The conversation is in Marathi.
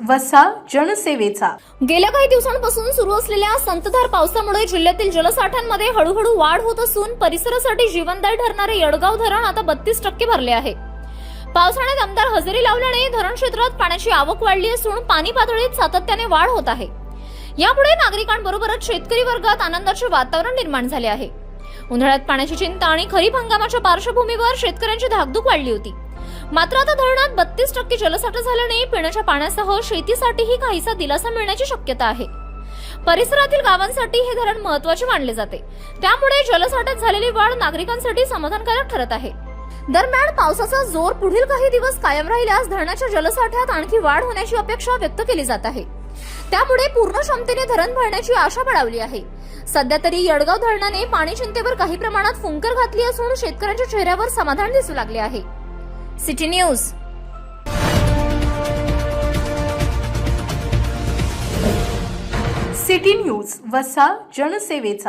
वसा जनसेवेचा. गेल्या काही दिवसांपासून सुरू असलेल्या संततधार पावसामुळे जिल्ह्यातील जलसाठ्यांमध्ये हळूहळू वाढ होत असून परिसरासाठी जीवनदायी ठरणारे यडगाव धरण आता 32% भरले आहे. पावसाने दमदार हजेरी लावल्याने धरण क्षेत्रात पाण्याची आवक वाढली असून पाणी पातळीत सातत्याने वाढ होत आहे. यामुळे नागरिकांबरोबरच शेतकरी वर्गात आनंदाचे वातावरण निर्माण झाले आहे. उन्हाळ्यात पाण्याची चिंता आणि खरीप हंगामाच्या पार्श्वभूमीवर शेतकऱ्यांची धाकधूक वाढली होती. मात्र आता धरणात 32% जलसाठा झाल्याने पिण्याच्या पाण्यासह शेतीसाठीही काहीसा दिलासा मिळण्याची शक्यता आहे. परिसरातील गावांसाठी हे धरण महत्त्वाचे मानले जाते. त्यामुळे जलसाठ्यात झालेली वाढ नागरिकांसाठी समाधानकारक ठरत आहे. दरम्यान पावसाचा जोर पुढील काही दिवस कायम राहिल्यास धरणाच्या जलसाठ्यात आणखी वाढ होण्याची अपेक्षा व्यक्त केली जात आहे. त्यामुळे पूर्ण क्षमतेने धरण भरण्याची आशा बळावली आहे. सध्या तरी यडगाव धरणाने पाणी चिंतेवर काही प्रमाणात फुंकर घातली असून शेतकऱ्यांच्या चेहऱ्यावर समाधान दिसू लागले आहे. City news. सिटी न्यूज वसा जनसेवेचा.